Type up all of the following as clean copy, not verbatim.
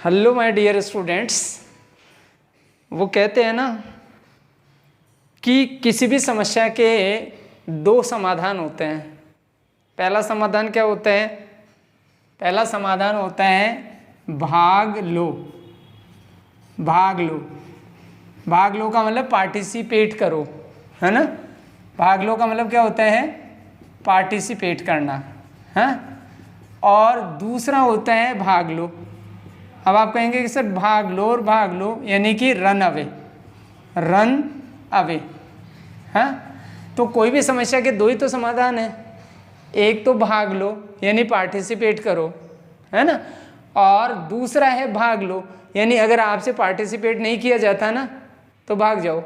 Hello my dear students. वो कहते हैं ना कि किसी भी समस्या के दो समाधान होते हैं। पहला समाधान क्या होता है? पहला समाधान होता है भाग लो। भाग लो, भाग लो का मतलब पार्टिसिपेट करो, है ना। भाग लो का मतलब क्या होता है? पार्टिसिपेट करना, है। और दूसरा होता है भाग लो। अब आप कहेंगे कि सर भाग लो और भाग लो यानी कि रन अवे, रन अवे, हाँ। तो कोई भी समस्या के दो ही तो समाधान है। एक तो भाग लो यानी पार्टिसिपेट करो, है ना, और दूसरा है भाग लो यानी अगर आपसे पार्टिसिपेट नहीं किया जाता ना तो भाग जाओ।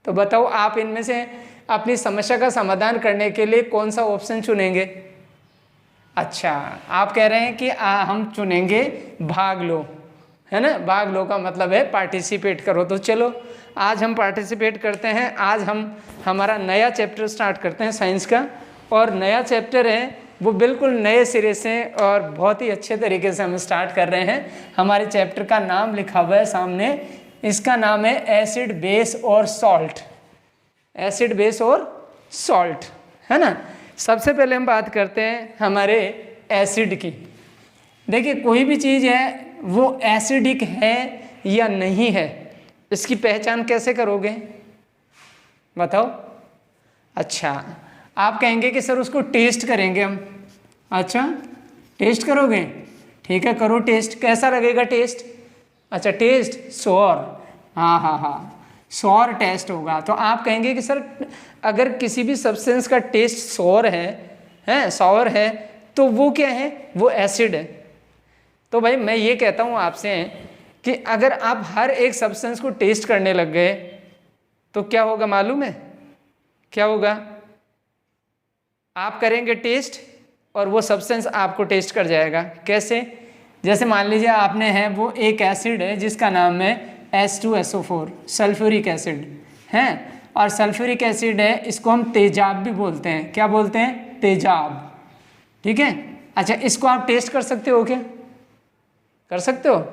तो बताओ आप इनमें से अपनी समस्या का समाधान करने के लिए कौन सा ऑप्शन चुनेंगे? अच्छा, आप कह रहे हैं कि हम चुनेंगे भाग लो, है ना। भाग लो का मतलब है पार्टिसिपेट करो। तो चलो आज हम पार्टिसिपेट करते हैं। आज हम हमारा नया चैप्टर स्टार्ट करते हैं साइंस का, और नया चैप्टर है वो बिल्कुल नए सिरे से और बहुत ही अच्छे तरीके से हम स्टार्ट कर रहे हैं। हमारे चैप्टर का नाम लिखा हुआ है सामने, इसका नाम है एसिड बेस और सॉल्ट। एसिड बेस और सॉल्ट, है ना। सबसे पहले हम बात करते हैं हमारे एसिड की। देखिए कोई भी चीज़ है वो एसिडिक है या नहीं है, इसकी पहचान कैसे करोगे बताओ? अच्छा, आप कहेंगे कि सर उसको टेस्ट करेंगे हम। अच्छा, टेस्ट करोगे? ठीक है, करो टेस्ट। कैसा लगेगा टेस्ट? अच्छा, टेस्ट सौर, हाँ हाँ हाँ, सौर टेस्ट होगा। तो आप कहेंगे कि सर अगर किसी भी सब्सटेंस का टेस्ट सौर है सौर है तो वो क्या है? वो एसिड है। तो भाई मैं ये कहता हूँ आपसे कि अगर आप हर एक सब्सटेंस को टेस्ट करने लग गए तो क्या होगा मालूम है? क्या होगा? आप करेंगे टेस्ट और वो सब्सटेंस आपको टेस्ट कर जाएगा। कैसे? जैसे मान लीजिए आपने है वो एक एसिड है जिसका नाम है H2SO4, सल्फ्यूरिक एसिड है, और सल्फ्यूरिक एसिड है, इसको हम तेजाब भी बोलते हैं। क्या बोलते हैं? तेजाब, ठीक है। अच्छा, इसको आप टेस्ट कर सकते हो क्या? कर सकते हो?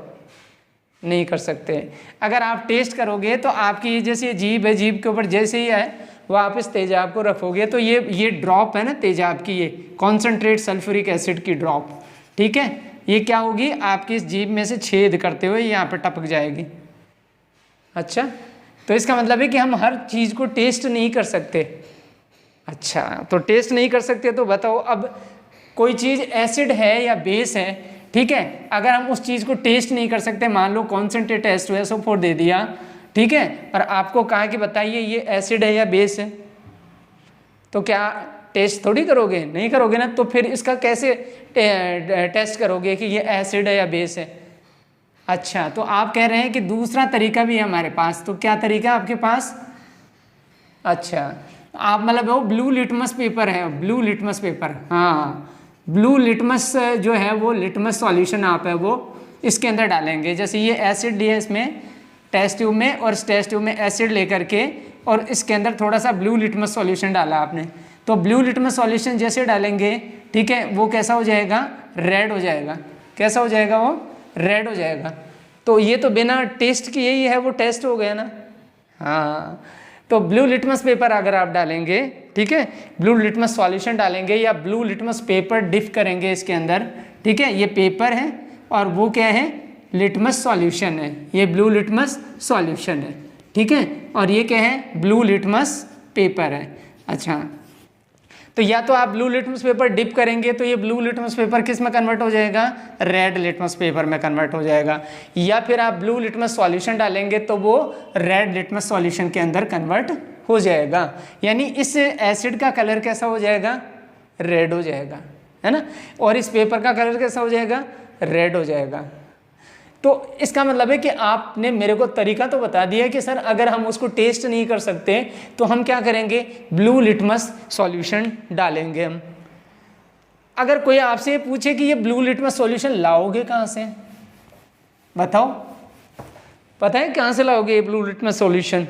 नहीं कर सकते। अगर आप टेस्ट करोगे तो आपकी जैसे जीभ है, जीभ के ऊपर जैसे ही है वो आप इस तेजाब को रखोगे तो ये ड्रॉप है ना तेजाब की, ये कॉन्सेंट्रेट सल्फ्यूरिक एसिड की ड्रॉप, ठीक है, ये क्या होगी आपकी इस जीभ में से छेद करते हुए यहाँ पर टपक जाएगी। अच्छा, तो इसका मतलब है कि हम हर चीज़ को टेस्ट नहीं कर सकते। अच्छा, तो टेस्ट नहीं कर सकते तो बताओ अब कोई चीज़ एसिड है या बेस है, ठीक है, अगर हम उस चीज़ को टेस्ट नहीं कर सकते, मान लो कॉन्सेंट्रेट H2SO4 दे दिया, ठीक है, पर आपको कहा कि बताइए ये एसिड है या बेस है, तो क्या टेस्ट थोड़ी करोगे? नहीं करोगे ना। तो फिर इसका कैसे टेस्ट करोगे कि ये एसिड है या बेस है? अच्छा, तो आप कह रहे हैं कि दूसरा तरीका भी है हमारे पास। तो क्या तरीका है आपके पास? अच्छा, आप मतलब वो ब्लू लिटमस पेपर है, ब्लू लिटमस पेपर, हाँ, ब्लू लिटमस जो है वो लिटमस सॉल्यूशन आप है वो इसके अंदर डालेंगे। जैसे ये एसिड लिया इसमें टेस्ट ट्यूब में, और इस टेस्ट ट्यूब में एसिड लेकर के और इसके अंदर थोड़ा सा ब्लू लिटमस सॉल्यूशन डाला आपने, तो ब्लू लिटमस सॉल्यूशन जैसे डालेंगे, ठीक है, वो कैसा हो जाएगा? रेड हो जाएगा। कैसा हो जाएगा? वो रेड हो जाएगा। तो ये तो बिना टेस्ट किए ही है वो टेस्ट हो गया ना। हाँ, तो ब्लू लिटमस पेपर अगर आप डालेंगे, ठीक है, ब्लू लिटमस सॉल्यूशन डालेंगे या ब्लू लिटमस पेपर डिप करेंगे इसके अंदर, ठीक है, ये पेपर है और वो क्या है? लिटमस सॉल्यूशन है। ये ब्लू लिटमस सॉल्यूशन है, ठीक है, और ये क्या है? ब्लू लिटमस पेपर है। अच्छा, तो या तो आप ब्लू लिटमस पेपर डिप करेंगे तो ये ब्लू लिटमस पेपर किस में कन्वर्ट हो जाएगा? रेड लिटमस पेपर में कन्वर्ट हो जाएगा, या फिर आप ब्लू लिटमस सॉल्यूशन डालेंगे तो वो रेड लिटमस सॉल्यूशन के अंदर कन्वर्ट हो जाएगा। यानी इस एसिड का कलर कैसा हो जाएगा? रेड हो जाएगा, है ना, और इस पेपर का कलर कैसा हो जाएगा? रेड हो जाएगा। तो इसका मतलब है कि आपने मेरे को तरीका तो बता दिया कि सर अगर हम उसको टेस्ट नहीं कर सकते तो हम क्या करेंगे? ब्लू लिटमस सॉल्यूशन डालेंगे हम। अगर कोई आपसे पूछे कि ये ब्लू लिटमस सॉल्यूशन लाओगे कहाँ से, बताओ? पता है कहाँ से लाओगे ये ब्लू लिटमस सॉल्यूशन?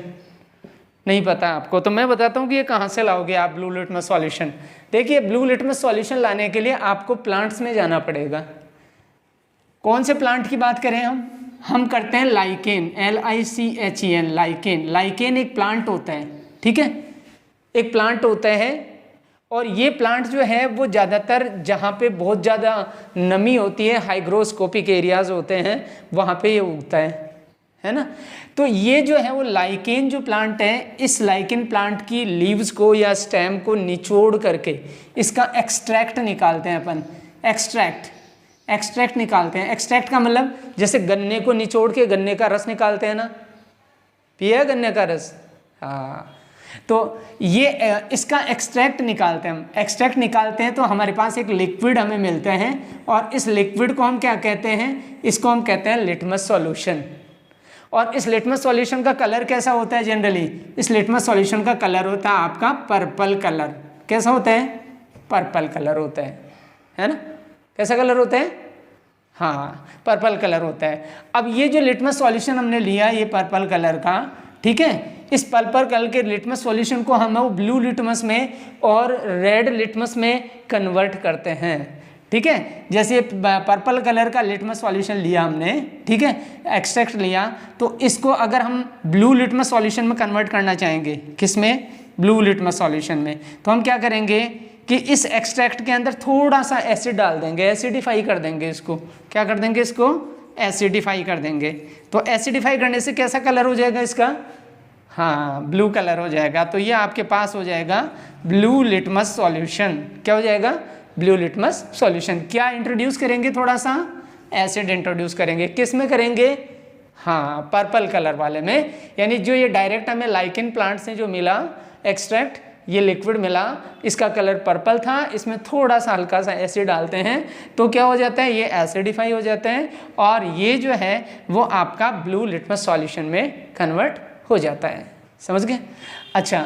नहीं पता आपको? तो मैं बताता हूँ कि ये कहाँ से लाओगे आप ब्लू लिटमस सॉल्यूशन। देखिए, ब्लू लिटमस सॉल्यूशन लाने के लिए आपको प्लांट्स में जाना पड़ेगा। कौन से प्लांट की बात करें हम करते हैं लाइकेन, LICHEN, लाइकेन। लाइकेन एक प्लांट होता है, ठीक है, एक प्लांट होता है। और ये प्लांट जो है वो ज़्यादातर जहाँ पे बहुत ज़्यादा नमी होती है, हाइग्रोस्कोपिक एरियाज होते हैं, वहाँ पे ये उगता है ना। तो ये जो है वो लाइकेन जो प्लांट है, इस लाइकेन प्लांट की लीव्स को या स्टेम को निचोड़ करके इसका एक्सट्रैक्ट निकालते हैं अपन। एक्सट्रैक्ट निकालते हैं। एक्सट्रैक्ट का मतलब जैसे गन्ने को निचोड़ के गन्ने का रस निकालते हैं ना, पिया है गन्ने का रस, हाँ। तो ये इसका एक्सट्रैक्ट निकालते हैं हम। एक्सट्रैक्ट निकालते हैं तो हमारे पास एक लिक्विड हमें मिलता है, और इस लिक्विड को हम क्या कहते हैं, इसको हम कहते हैं लिटमस सॉल्यूशन। और इस लिटमस सॉल्यूशन का कलर कैसा होता है जनरली, इस लिटमस सॉल्यूशन का कलर होता है आपका पर्पल कलर। कैसा होता है, पर्पल कलर होता है ना। कैसा कलर होता है, हाँ पर्पल कलर होता है। अब ये जो लिटमस सॉल्यूशन हमने लिया ये पर्पल कलर का, ठीक है, इस पर्पल कलर के लिटमस सॉल्यूशन को हम ब्लू लिटमस में और रेड लिटमस में कन्वर्ट करते हैं, ठीक है। जैसे पर्पल कलर का लिटमस सॉल्यूशन लिया हमने, ठीक है, एक्सट्रैक्ट लिया, तो इसको अगर हम ब्लू लिटमस सॉल्यूशन में कन्वर्ट करना चाहेंगे, किस में, ब्लू लिटमस सॉल्यूशन में, तो हम क्या करेंगे कि इस एक्सट्रैक्ट के अंदर थोड़ा सा एसिड डाल देंगे, एसिडिफाई कर देंगे इसको। क्या कर देंगे, इसको एसिडिफाई कर देंगे। तो एसिडिफाई करने से कैसा कलर हो जाएगा इसका, हाँ ब्लू कलर हो जाएगा। तो ये आपके पास हो जाएगा ब्लू लिटमस सॉल्यूशन। क्या हो जाएगा, ब्लू लिटमस सॉल्यूशन। क्या इंट्रोड्यूस करेंगे, थोड़ा सा एसिड इंट्रोड्यूस करेंगे। किस में करेंगे, हाँ पर्पल कलर वाले में। यानी जो ये डायरेक्ट हमें लाइकेन प्लांट से जो मिला एक्सट्रैक्ट, ये लिक्विड मिला, इसका कलर पर्पल था, इसमें थोड़ा सा हल्का सा एसिड डालते हैं तो क्या हो जाता है, ये एसिडिफाई हो जाते हैं, और ये जो है वो आपका ब्लू लिटमस सॉल्यूशन में कन्वर्ट हो जाता है। समझ गए। अच्छा,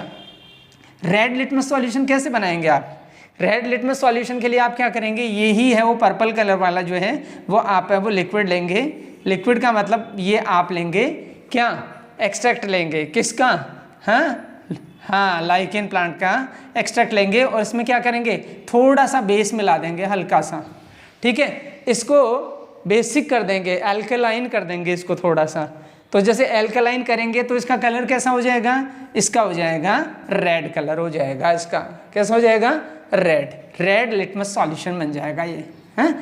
रेड लिटमस सॉल्यूशन कैसे बनाएंगे आप। रेड लिटमस सॉल्यूशन के लिए आप क्या करेंगे, यही है वो पर्पल कलर वाला जो है वो आप है वो लिक्विड लेंगे। लिक्विड का मतलब ये आप लेंगे क्या, एक्सट्रैक्ट लेंगे, किसका, हाँ लाइकेन प्लांट का एक्सट्रैक्ट लेंगे, और इसमें क्या करेंगे, थोड़ा सा बेस मिला देंगे, हल्का सा, ठीक है, इसको बेसिक कर देंगे, एल्कलाइन कर देंगे इसको थोड़ा सा। तो जैसे एल्कलाइन करेंगे तो इसका कलर कैसा हो जाएगा, इसका हो जाएगा रेड कलर हो जाएगा, इसका कैसा हो जाएगा, रेड लिटमस सॉल्यूशन बन जाएगा ये, है।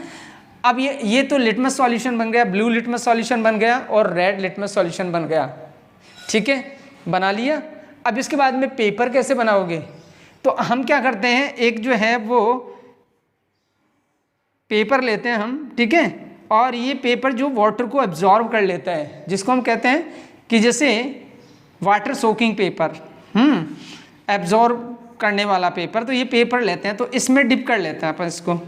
अब ये तो लिटमस सॉल्यूशन बन गया, ब्लू लिटमस सॉल्यूशन बन गया और रेड लिटमस सॉल्यूशन बन गया, ठीक है, बना लिया। अब इसके बाद में पेपर कैसे बनाओगे, तो हम क्या करते हैं, एक जो है वो पेपर लेते हैं हम, ठीक है, और ये पेपर जो वाटर को एब्जॉर्ब कर लेता है, जिसको हम कहते हैं कि जैसे वाटर सोकिंग पेपर, एब्जॉर्ब करने वाला पेपर। तो ये पेपर लेते हैं तो इसमें डिप कर लेते हैं अपन, इसको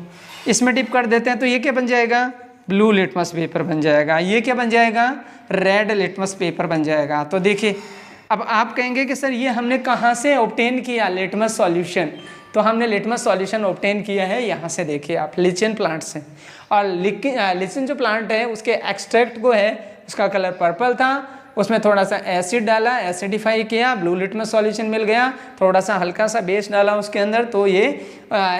इसमें डिप कर देते हैं तो ये क्या बन जाएगा, ब्लू लिटमस पेपर बन जाएगा। ये क्या बन जाएगा, रेड लिटमस पेपर बन जाएगा। तो देखिए, अब आप कहेंगे कि सर ये हमने कहाँ से ऑब्टेन किया लिटमस सॉल्यूशन, तो हमने लिटमस सॉल्यूशन ऑब्टेन किया है यहाँ से, देखिए आप, लिचेन प्लांट से। और लिचेन जो प्लांट है उसके एक्सट्रैक्ट को है, उसका कलर पर्पल था, उसमें थोड़ा सा एसिड डाला, एसिडिफाई किया, ब्लू लिटमस सॉल्यूशन मिल गया, थोड़ा सा हल्का सा बेस डाला उसके अंदर, तो ये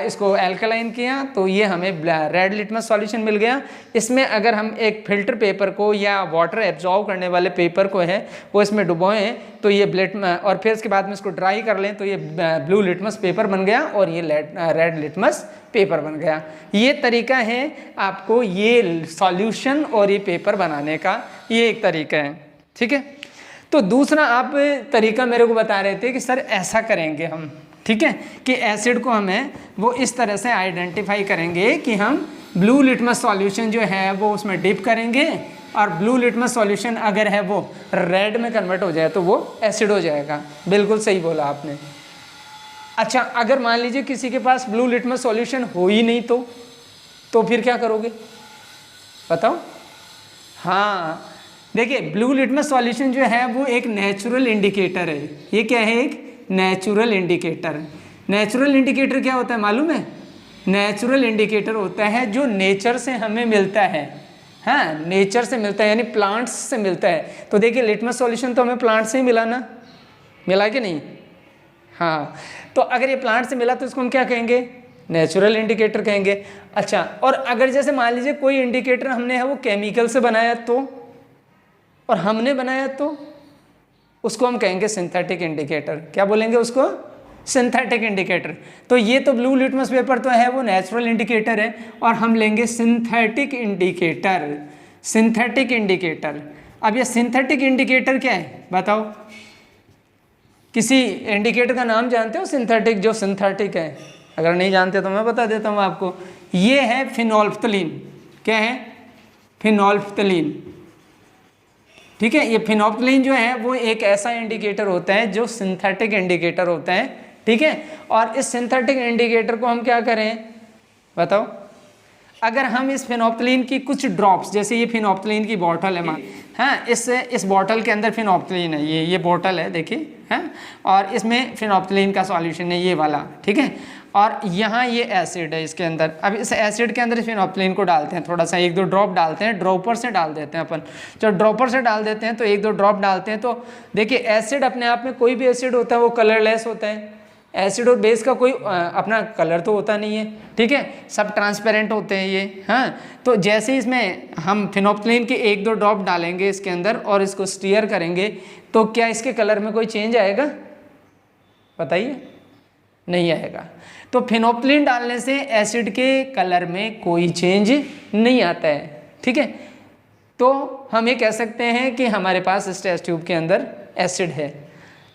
इसको एल्कलाइन किया, तो ये हमें रेड लिटमस सॉल्यूशन मिल गया। इसमें अगर हम एक फिल्टर पेपर को या वाटर एब्जॉर्ब करने वाले पेपर को है वो इसमें डुबोएं तो ये और फिर इसके बाद में इसको ड्राई कर लें तो ये ब्लू लिटमस पेपर बन गया और ये रेड लिटमस पेपर बन गया। ये तरीका है आपको ये सॉल्यूशन और ये पेपर बनाने का, ये एक तरीका है, ठीक है। तो दूसरा आप तरीका मेरे को बता रहे थे कि सर ऐसा करेंगे हम, ठीक है, कि एसिड को हमें वो इस तरह से आइडेंटिफाई करेंगे कि हम ब्लू लिटमस सॉल्यूशन जो है वो उसमें डिप करेंगे, और ब्लू लिटमस सॉल्यूशन अगर है वो रेड में कन्वर्ट हो जाए तो वो एसिड हो जाएगा। बिल्कुल सही बोला आपने। अच्छा, अगर मान लीजिए किसी के पास ब्लू लिटमस सॉल्यूशन हो ही नहीं तो फिर क्या करोगे बताओ। हाँ देखिए, ब्लू लिटमस सॉल्यूशन जो है वो एक नेचुरल इंडिकेटर है। ये क्या है, एक नेचुरल इंडिकेटर। नेचुरल इंडिकेटर क्या होता है मालूम है, नेचुरल इंडिकेटर होता है जो नेचर से हमें मिलता है, हाँ नेचर से मिलता है, यानी प्लांट्स से मिलता है। तो देखिए लिटमस सॉल्यूशन तो हमें प्लांट से ही मिला ना, मिला कि नहीं, हाँ। तो अगर ये प्लांट से मिला तो इसको हम क्या कहेंगे, नेचुरल इंडिकेटर कहेंगे। अच्छा, और अगर जैसे मान लीजिए कोई इंडिकेटर हमने है वो केमिकल से बनाया तो, और हमने बनाया तो उसको हम कहेंगे सिंथेटिक इंडिकेटर। क्या बोलेंगे उसको? Synthetic indicator. तो ये तो ब्लू लिटमस पेपर तो है वो नेचुरल इंडिकेटर है, और हम लेंगे सिंथेटिक इंडिकेटर। Synthetic indicator. अब ये सिंथेटिक इंडिकेटर क्या है बताओ? किसी इंडिकेटर का नाम जानते हो सिंथेटिक, जो सिंथेटिक है? अगर नहीं जानते तो मैं बता देता हूँ आपको। ये है फिनोल्फ्थलीन। क्या है? फिनोल्फ्थलीन। ठीक है, ये फिनोल्फ्थलीन जो है वो एक ऐसा इंडिकेटर होता है जो सिंथेटिक इंडिकेटर होता है। ठीक है, और इस सिंथेटिक इंडिकेटर को हम क्या करें बताओ? अगर हम इस फिनोल्फ्थलीन की कुछ ड्रॉप्स, जैसे ये फिनोल्फ्थलीन की बॉटल है हाँ, इस बॉटल के अंदर फिनोल्फ्थलीन है, ये बॉटल है देखिए, हैं, और इसमें फिनोल्फ्थलीन का सॉल्यूशन है ये वाला। ठीक है, और यहाँ ये एसिड है इसके अंदर। अब इस एसिड के अंदर फिनोल्फ्थलीन को डालते हैं, थोड़ा सा 1-2 ड्रॉप डालते हैं, ड्रॉपर से डाल देते हैं अपन। जब ड्रॉपर से डाल देते हैं तो 1-2 ड्रॉप डालते हैं, तो देखिए एसिड अपने आप में, कोई भी एसिड होता है वो कलरलेस होता है। एसिड और बेस का कोई अपना कलर तो होता नहीं है। ठीक है, सब ट्रांसपेरेंट होते हैं ये। हाँ, तो जैसे इसमें हम फिनोल्फ्थलीन के 1-2 ड्रॉप डालेंगे इसके अंदर और इसको स्टीयर करेंगे, तो क्या इसके कलर में कोई चेंज आएगा? बताइए, नहीं आएगा। तो फिनोल्फ्थलीन डालने से एसिड के कलर में कोई चेंज नहीं आता है। ठीक है, तो हम ये कह सकते हैं कि हमारे पास इस टेस्ट ट्यूब के अंदर एसिड है।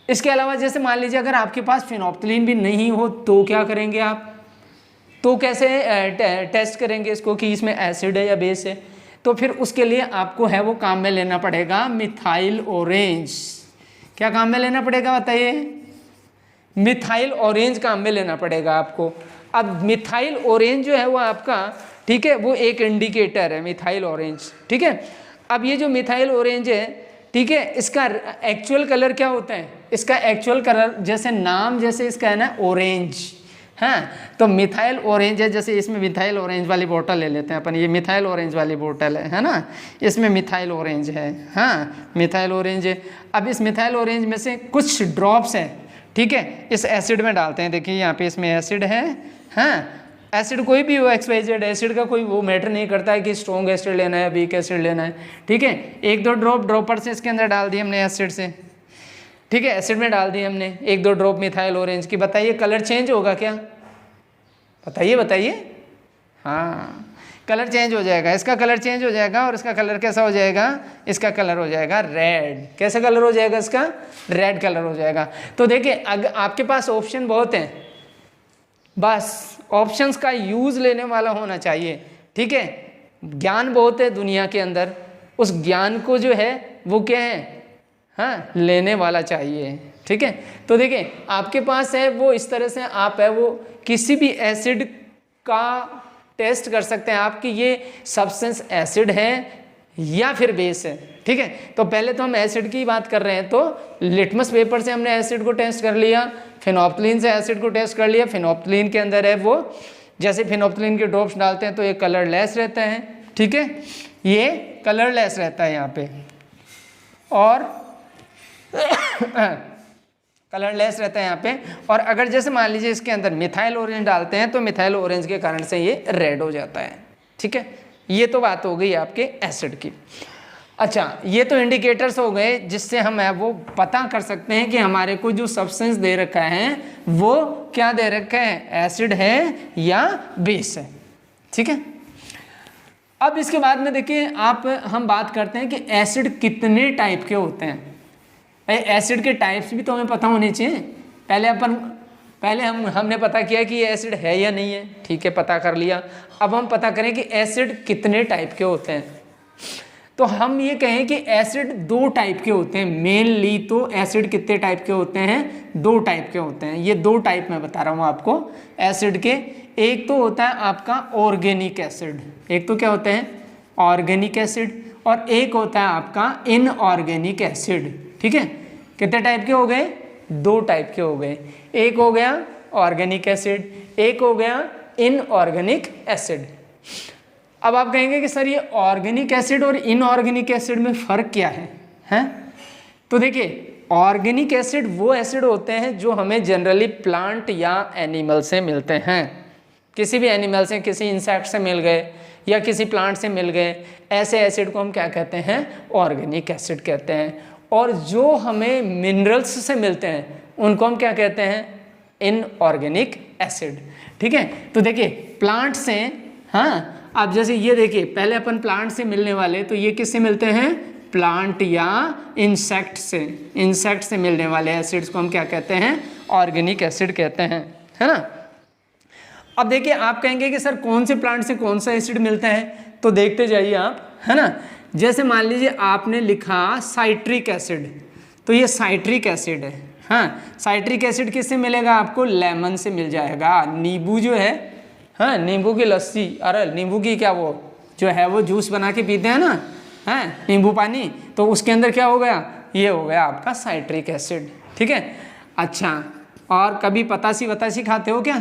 इसके अलावा जैसे मान लीजिए अगर आपके पास फिनोल्फ्थलीन भी नहीं हो तो क्या करेंगे आप? तो कैसे टेस्ट करेंगे इसको कि इसमें एसिड है या बेस है? तो फिर उसके लिए आपको है वो काम में लेना पड़ेगा मिथाइल ऑरेंज। क्या काम में लेना पड़ेगा बताइए? मिथाइल ऑरेंज काम में लेना पड़ेगा आपको। अब मिथाइल ऑरेंज जो है वो आपका, ठीक है, वो एक इंडिकेटर है मिथाइल ऑरेंज। ठीक है, अब ये जो मिथाइल ऑरेंज है, ठीक है, इसका एक्चुअल कलर क्या होता है? इसका एक्चुअल कलर जैसे नाम जैसे इसका है ना ऑरेंज, हाँ, तो मिथाइल ऑरेंज है। जैसे इसमें मिथाइल ऑरेंज वाली बोतल ले लेते हैं अपन, ये मिथाइल ऑरेंज वाली बोतल है ना, इसमें मिथाइल ऑरेंज है, हाँ, मिथाइल ऑरेंज है। अब इस मिथाइल ऑरेंज में से कुछ ड्रॉप्स हैं, ठीक है, इस एसिड में डालते हैं। देखिए यहाँ पे इसमें एसिड है, हाँ, एसिड कोई भी हो, XYZ एसिड का कोई वो मैटर नहीं करता है कि स्ट्रॉन्ग एसिड लेना है, वीक एसिड लेना है। ठीक है, 1-2 ड्रॉप ड्रॉपर से इसके अंदर डाल दिए हमने एसिड से। ठीक है, एसिड में डाल दिए हमने 1-2 ड्रॉप मिथाइल ऑरेंज की। बताइए कलर चेंज होगा क्या? बताइए। हाँ, कलर चेंज हो जाएगा, इसका कलर चेंज हो जाएगा। और इसका कलर कैसा हो जाएगा? इसका कलर हो जाएगा रेड। कैसा कलर हो जाएगा इसका? रेड कलर हो जाएगा। तो देखिए अगर आपके पास ऑप्शन बहुत हैं, बस ऑप्शंस का यूज़ लेने वाला होना चाहिए। ठीक है, ज्ञान बहुत है दुनिया के अंदर, उस ज्ञान को जो है वो क्या है, हाँ, लेने वाला चाहिए। ठीक है, तो देखिए आपके पास है वो इस तरह से आप है वो किसी भी एसिड का टेस्ट कर सकते हैं आप कि ये सब्सटेंस एसिड है या फिर बेस है। ठीक है, तो पहले तो हम एसिड की बात कर रहे हैं, तो लिटमस पेपर से हमने एसिड को टेस्ट कर लिया, फिनोल्फ्थलीन से एसिड को टेस्ट कर लिया। फिनोल्फ्थलीन के अंदर है वो, जैसे फिनोल्फ्थलीन के ड्रॉप्स डालते हैं तो ये कलरलेस रहता है। ठीक है, ये कलरलेस रहता है यहाँ पे, और कलरलेस रहता है यहाँ पे। और अगर जैसे मान लीजिए इसके अंदर मिथाइल ऑरेंज डालते हैं तो मिथाइल ऑरेंज के कारण से ये रेड हो जाता है। ठीक है, ये तो बात हो गई आपके एसिड की। अच्छा, ये तो इंडिकेटर्स हो गए जिससे हम है वो पता कर सकते हैं कि हमारे को जो सब्सटेंस दे रखा है वो क्या दे रखा है, एसिड है या बेस है। ठीक है, अब इसके बाद में देखिए हम बात करते हैं कि एसिड कितने टाइप के होते हैं। भाई एसिड के टाइप्स भी तो हमें पता होने चाहिए। पहले हमने पता किया कि ये एसिड है या नहीं है, ठीक है, पता कर लिया। अब हम पता करें कि एसिड कितने टाइप के होते हैं। तो हम ये कहें कि एसिड 2 टाइप के होते हैं मेनली। तो एसिड कितने टाइप के होते हैं? 2 टाइप के होते हैं। ये 2 टाइप मैं बता रहा हूँ आपको एसिड के। एक तो होता है आपका ऑर्गेनिक एसिड, एक तो क्या होते हैं ऑर्गेनिक एसिड, और एक होता है आपका इनऑर्गेनिक एसिड। ठीक है, कितने टाइप के हो गए? 2 टाइप के हो गए। एक हो गया ऑर्गेनिक एसिड, एक हो गया इनऑर्गेनिक एसिड। अब आप कहेंगे कि सर ये ऑर्गेनिक एसिड और इनऑर्गेनिक एसिड में फ़र्क क्या है? हैं? तो देखिए ऑर्गेनिक एसिड वो एसिड होते हैं जो हमें जनरली प्लांट या एनिमल से मिलते हैं। किसी भी एनिमल से, किसी इंसेक्ट से मिल गए या किसी प्लांट से मिल गए, ऐसे एसिड को हम क्या कहते हैं? ऑर्गेनिक एसिड कहते हैं। और जो हमें मिनरल्स से मिलते हैं उनको हम क्या कहते हैं? Inorganic acid. ठीक है, तो देखिए प्लांट से, हाँ अब जैसे ये देखिए, पहले अपन प्लांट से मिलने वाले, तो ये किससे मिलते हैं? प्लांट या इंसेक्ट से, इंसेक्ट से मिलने वाले एसिड्स को हम क्या कहते हैं? ऑर्गेनिक एसिड कहते हैं, है ना। अब देखिए आप कहेंगे कि सर कौन से प्लांट से कौन सा एसिड मिलता है, तो देखते जाइए आप, है ना। जैसे मान लीजिए आपने लिखा साइट्रिक एसिड, तो ये साइट्रिक एसिड है। हाँ, साइट्रिक एसिड किससे मिलेगा आपको? लेमन से मिल जाएगा। नींबू जो है, हाँ नींबू की लस्सी, अरे नींबू की क्या वो जो है वो जूस बना के पीते हैं ना, है नींबू पानी, तो उसके अंदर क्या हो गया? ये हो गया आपका साइट्रिक एसिड। ठीक है, अच्छा और कभी पतासी वतासी खाते हो क्या?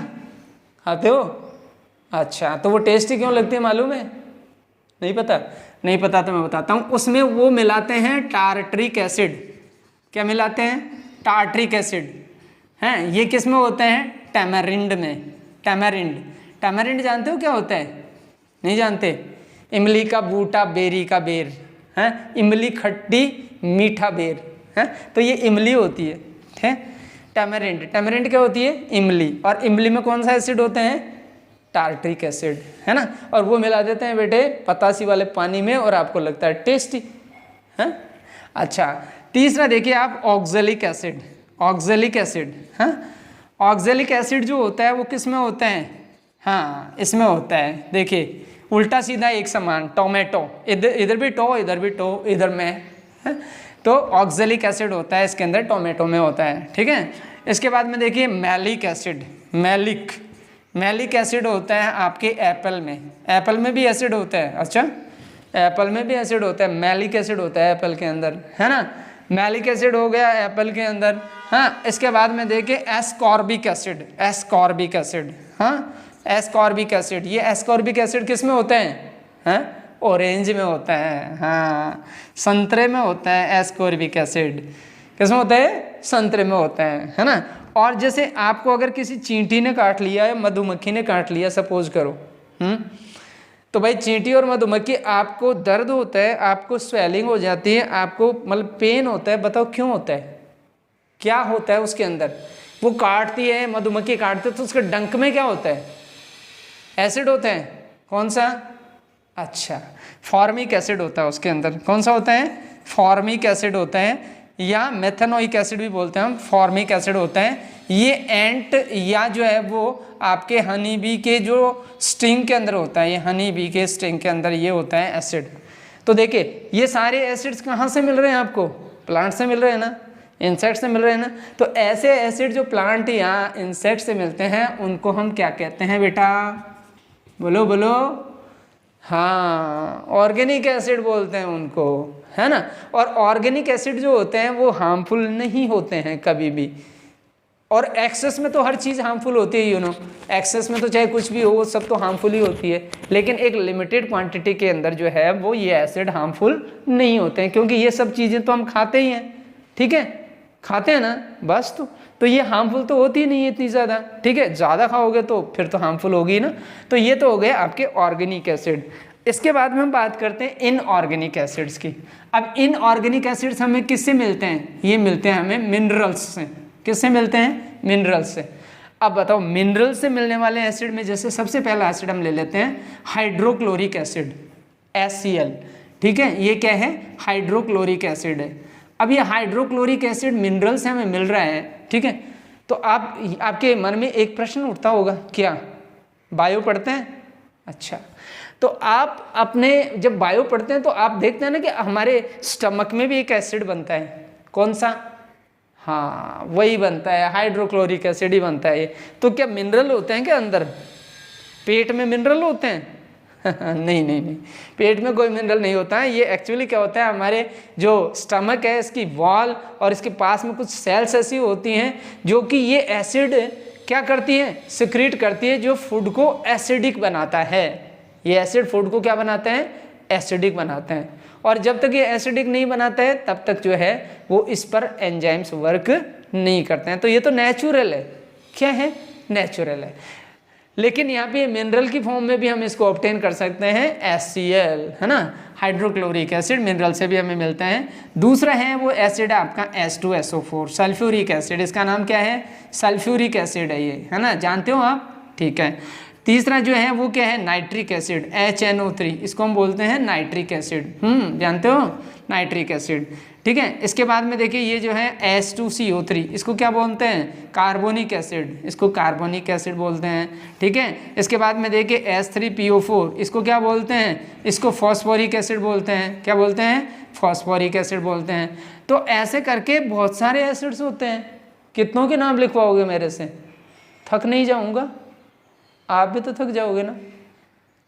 खाते हो? अच्छा, तो वो टेस्टी क्यों लगती है मालूम है? नहीं पता? नहीं पता तो मैं बताता हूँ। उसमें वो मिलाते हैं टार्ट्रिक एसिड। क्या मिलाते हैं? Tartaric acid. हैं, ये किस में होते हैं? टैमरिंड में। टैमरिंड, टैमरिंड जानते हो क्या होता है? नहीं जानते? इमली का बूटा, बेरी का बेर, हैं, इमली खट्टी मीठा बेर, हैं, तो ये इमली होती है। ठीक है, टैमरिंड, टैमरिंड क्या होती है? इमली। और इमली में कौन सा एसिड होते हैं? टार्ट्रिक एसिड, है ना। और वो मिला देते हैं बेटे पतासी वाले पानी में और आपको लगता है टेस्टी, है। अच्छा, तीसरा देखिए आप, ऑक्जेलिक एसिड। ऑक्जेलिक एसिड, हाँ ऑक्जेलिक एसिड जो होता है वो किस में होता है? हाँ इसमें होता है। देखिए उल्टा सीधा एक समान, टोमेटो, इधर भी टो, इधर भी टो, इधर में, है? तो ऑक्जेलिक एसिड होता है इसके अंदर, टोमेटो में होता है। ठीक है, इसके बाद में देखिए malic acid. Malic, malic acid होता है आपके एप्पल में। एप्पल में भी एसिड होता है। अच्छा, एप्पल में भी एसिड होता है, मैलिक एसिड होता है एप्पल के अंदर, है ना। मैलिक एसिड हो गया एप्पल के अंदर। हाँ, इसके बाद में देखिए एस्कॉर्बिक एसिड। एस्कॉर्बिक एसिड, हाँ एस्कॉर्बिक एसिड। ये एस्कॉर्बिक एसिड किस में होता है? हाँ ऑरेंज में होता है, हाँ संतरे में होता है एस्कॉर्बिक एसिड। किस में होता है? संतरे में होता है ना। और जैसे आपको अगर किसी चींटी ने काट लिया या मधुमक्खी ने काट लिया, सपोज करो, तो भाई चींटी और मधुमक्खी, आपको दर्द होता है, आपको स्वेलिंग हो जाती है, आपको मतलब पेन होता है, बताओ क्यों होता है? क्या होता है उसके अंदर? वो काटती है, मधुमक्खी काटती है, तो उसके डंक में क्या होता है? एसिड होता है। कौन सा? अच्छा, फॉर्मिक एसिड होता है उसके अंदर। कौन सा होता है? फॉर्मिक एसिड होता है, या मेथनोइक एसिड भी बोलते हैं हम। फॉर्मिक एसिड होता है। ये एंट या जो है वो आपके हनी बी के जो स्टिंग के अंदर होता है, ये हनी बी के स्टिंग के अंदर ये होता है एसिड। तो देखिए ये सारे एसिड्स कहाँ से मिल रहे हैं आपको? प्लांट से मिल रहे हैं ना, इंसेक्ट से मिल रहे हैं ना। तो ऐसे एसिड जो प्लांट या इंसेक्ट से मिलते हैं उनको हम क्या कहते हैं बेटा? बोलो बोलो। हाँ, ऑर्गेनिक एसिड बोलते हैं उनको, है ना। और ऑर्गेनिक एसिड जो होते हैं वो हार्मफुल नहीं होते हैं कभी भी। और एक्सेस में तो हर चीज़ हार्मफुल होती है, यू नो, एक्सेस में तो चाहे कुछ भी हो, सब तो हार्मफुल ही होती है। लेकिन एक लिमिटेड क्वांटिटी के अंदर जो है वो ये एसिड हार्मफुल नहीं होते हैं, क्योंकि ये सब चीज़ें तो हम खाते ही हैं। ठीक है, खाते हैं ना, बस तो ये हार्मफुल तो होती ही नहीं है इतनी ज़्यादा। ठीक है, ज़्यादा खाओगे तो फिर तो हार्मफुल होगी ना। तो ये तो हो गए आपके ऑर्गेनिक एसिड। इसके बाद में हम बात करते हैं इनऑर्गेनिक एसिड्स की। अब इनऑर्गेनिक एसिड्स हमें किससे मिलते हैं? ये मिलते हैं हमें मिनरल्स से। किससे मिलते हैं? मिनरल्स से। अब बताओ मिनरल से मिलने वाले एसिड में जैसे सबसे पहला एसिड हम ले लेते हैं हाइड्रोक्लोरिक एसिड, HCl। ठीक है, ये क्या है? हाइड्रोक्लोरिक एसिड है। अब ये हाइड्रोक्लोरिक एसिड मिनरल से हमें मिल रहा है। ठीक है, तो आपके मन में एक प्रश्न उठता होगा, क्या बायो पढ़ते हैं? अच्छा, तो आप अपने जब बायो पढ़ते हैं तो आप देखते हैं ना कि हमारे स्टमक में भी एक एसिड बनता है। कौन सा? हाँ वही बनता है, हाइड्रोक्लोरिक एसिड ही बनता है। तो क्या मिनरल होते हैं क्या अंदर? पेट में मिनरल होते हैं? नहीं नहीं नहीं, पेट में कोई मिनरल नहीं होता है। ये एक्चुअली क्या होता है, हमारे जो स्टमक है इसकी वॉल और इसके पास में कुछ सेल्स ऐसी होती हैं जो कि ये एसिड क्या करती हैं? सिक्रीट करती है, जो फूड को एसिडिक बनाता है। ये एसिड फूड को क्या बनाते हैं? एसिडिक बनाते हैं। और जब तक ये एसिडिक नहीं बनाता है तब तक जो है वो इस पर एंजाइम्स वर्क नहीं करते हैं। तो ये तो नेचुरल है। क्या है? नेचुरल है। लेकिन यहाँ पे मिनरल की फॉर्म में भी हम इसको ऑब्टेन कर सकते हैं HCl, है ना, हाइड्रोक्लोरिक एसिड मिनरल से भी हमें मिलता है। दूसरा है वो एसिड है आपका H2SO4 सल्फ्यूरिक एसिड, इसका नाम क्या है, सल्फ्यूरिक एसिड है ये, है ना, जानते हो आप, ठीक है। तीसरा जो है वो क्या है, नाइट्रिक एसिड HNO3, इसको हम बोलते हैं नाइट्रिक एसिड, जानते हो, नाइट्रिक एसिड, ठीक है। इसके बाद में देखिए ये जो है H2CO3, इसको क्या बोलते हैं, कार्बोनिक एसिड, इसको कार्बोनिक एसिड बोलते हैं, ठीक है। इसके बाद में देखिए H3PO4, इसको क्या बोलते हैं, इसको फॉस्फोरिक एसिड बोलते हैं, क्या बोलते हैं, फॉस्फोरिक एसिड बोलते हैं। तो ऐसे करके बहुत सारे एसिड्स होते हैं, कितनों के नाम लिखवाओगे मेरे से, थक नहीं जाऊँगा, आप भी तो थक जाओगे ना,